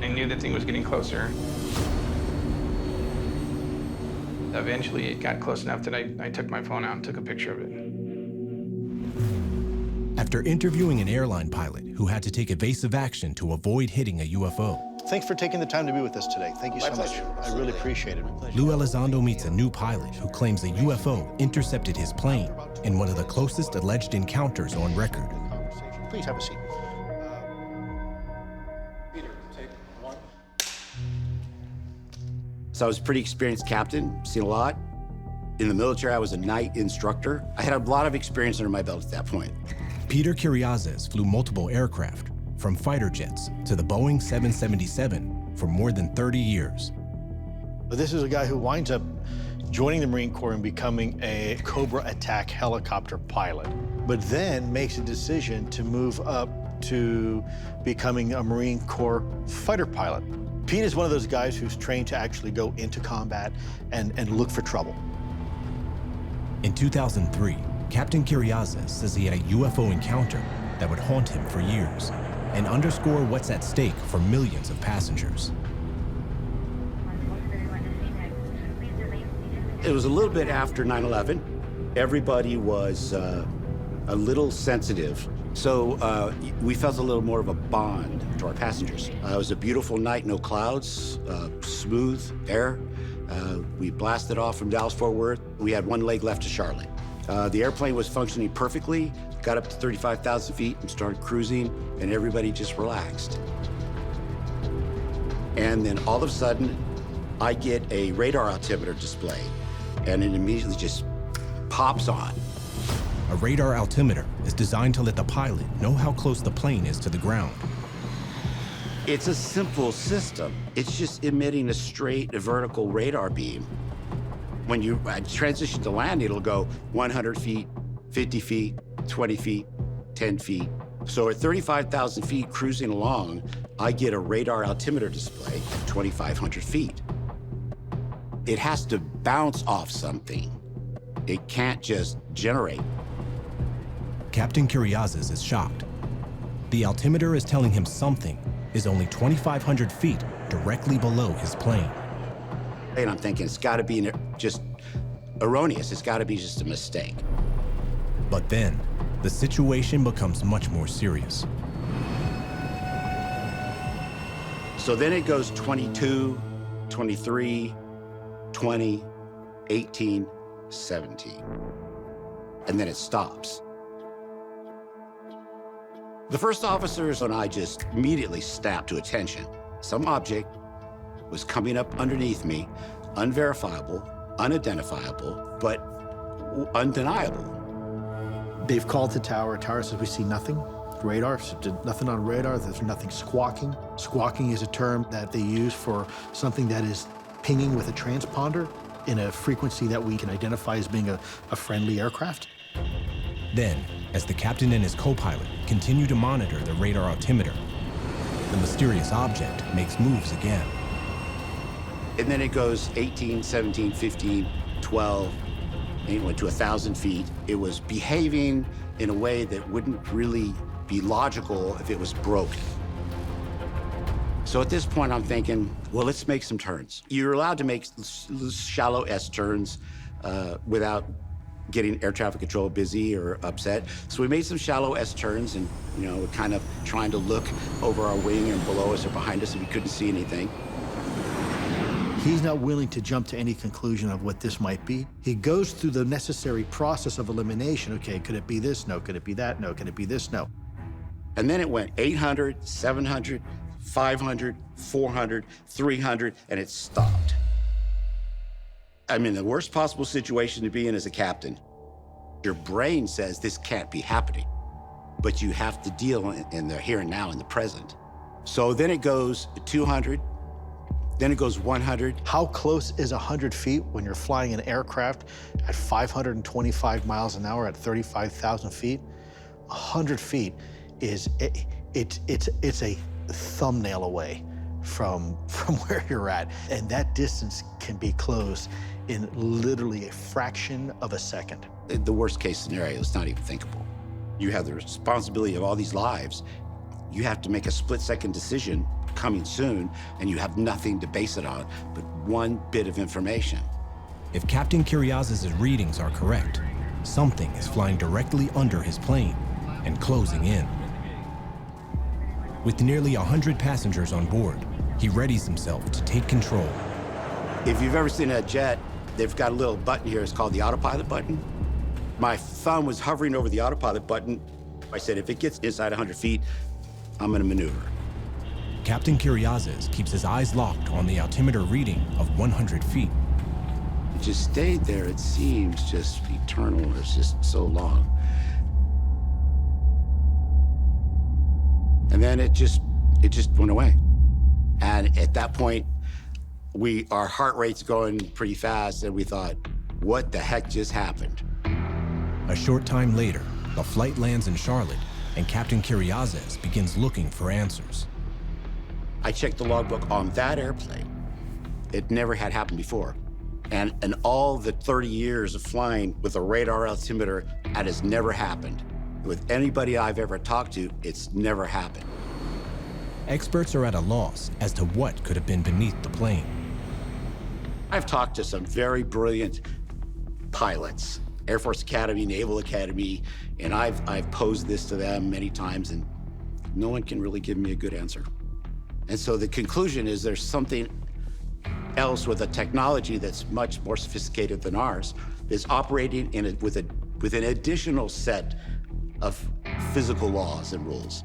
I knew the thing was getting closer. Eventually, it got close enough that I took my phone out and took a picture of it. After interviewing an airline pilot who had to take evasive action to avoid hitting a UFO, thanks for taking the time to be with us today. Thank you so much. I really appreciate it. Lou Elizondo meets a new pilot who claims a UFO intercepted his plane in one of the closest alleged encounters on record. Please have a seat. Peter, take one. So I was a pretty experienced captain, seen a lot. In the military, I was a night instructor. I had a lot of experience under my belt at that point. Peter Kyriazes flew multiple aircraft, from fighter jets to the Boeing 777, for more than 30 years. But this is a guy who winds up joining the Marine Corps and becoming a Cobra attack helicopter pilot, but then makes a decision to move up to becoming a Marine Corps fighter pilot. Pete is one of those guys who's trained to actually go into combat and look for trouble. In 2003, Captain Kyriazes says he had a UFO encounter that would haunt him for years and underscore what's at stake for millions of passengers. It was a little bit after 9/11. Everybody was a little sensitive, so we felt a little more of a bond to our passengers. It was a beautiful night, no clouds, smooth air. We blasted off from Dallas-Fort Worth. We had one leg left to Charlotte. The airplane was functioning perfectly, got up to 35,000 feet and started cruising, and everybody just relaxed. And then all of a sudden, I get a radar altimeter display, and it immediately just pops on. A radar altimeter is designed to let the pilot know how close the plane is to the ground. It's a simple system. It's just emitting a straight vertical radar beam. When you transition to land, it'll go 100 feet, 50 feet, 20 feet, 10 feet. So at 35,000 feet cruising along, I get a radar altimeter display at 2,500 feet. It has to bounce off something. It can't just generate. Captain Kyriazes is shocked. The altimeter is telling him something is only 2,500 feet directly below his plane. And I'm thinking it's gotta be just erroneous. It's gotta be just a mistake. But then, the situation becomes much more serious. So then it goes 22, 23, 20, 18, 17. And then it stops. The first officers and I just immediately snapped to attention. Some object was coming up underneath me, unverifiable, unidentifiable, but undeniable. They've called the tower. Tower says we see nothing. Radar, nothing on radar. There's nothing squawking. Squawking is a term that they use for something that is pinging with a transponder in a frequency that we can identify as being a friendly aircraft. Then, as the captain and his co-pilot continue to monitor the radar altimeter, the mysterious object makes moves again. And then it goes 18, 17, 15, 12, and it went to 1,000 feet. It was behaving in a way that wouldn't really be logical if it was broken. So at this point, I'm thinking, well, let's make some turns. You're allowed to make shallow S-turns without getting air traffic control busy or upset. So we made some shallow S-turns and, we're kind of trying to look over our wing and below us or behind us, and we couldn't see anything. He's not willing to jump to any conclusion of what this might be. He goes through the necessary process of elimination. Okay, could it be this? No. Could it be that? No. Could it be this? No. And then it went 800, 700, 500, 400, 300, and it stopped. I'm in the worst possible situation to be in as a captain. Your brain says this can't be happening, but you have to deal in the here and now, in the present. So then it goes 200, then it goes 100. How close is 100 feet when you're flying an aircraft at 525 miles an hour at 35,000 feet? 100 feet is, it's a thumbnail away from where you're at. And that distance can be closed in literally a fraction of a second. The worst case scenario is not even thinkable. You have the responsibility of all these lives, You have to make a split-second decision coming soon, and you have nothing to base it on but one bit of information. If Captain Curiazes' readings are correct, something is flying directly under his plane and closing in. With nearly 100 passengers on board, he readies himself to take control. If you've ever seen a jet, they've got a little button here. It's called the autopilot button. My thumb was hovering over the autopilot button. I said, if it gets inside 100 feet, I'm gonna maneuver. Captain Curiazes keeps his eyes locked on the altimeter reading of 100 feet. It just stayed there. It seems just eternal. It's just so long. And then it just went away. And at that point, our heart rate's going pretty fast, and we thought, what the heck just happened? A short time later, the flight lands in Charlotte, and Captain Curiazes begins looking for answers. I checked the logbook on that airplane. It never had happened before. And in all the 30 years of flying with a radar altimeter, that has never happened. With anybody I've ever talked to, it's never happened. Experts are at a loss as to what could have been beneath the plane. I've talked to some very brilliant pilots, Air Force Academy, Naval Academy, and I've posed this to them many times, and no one can really give me a good answer. And so the conclusion is there's something else with a technology that's much more sophisticated than ours, that's operating with an additional set of physical laws and rules.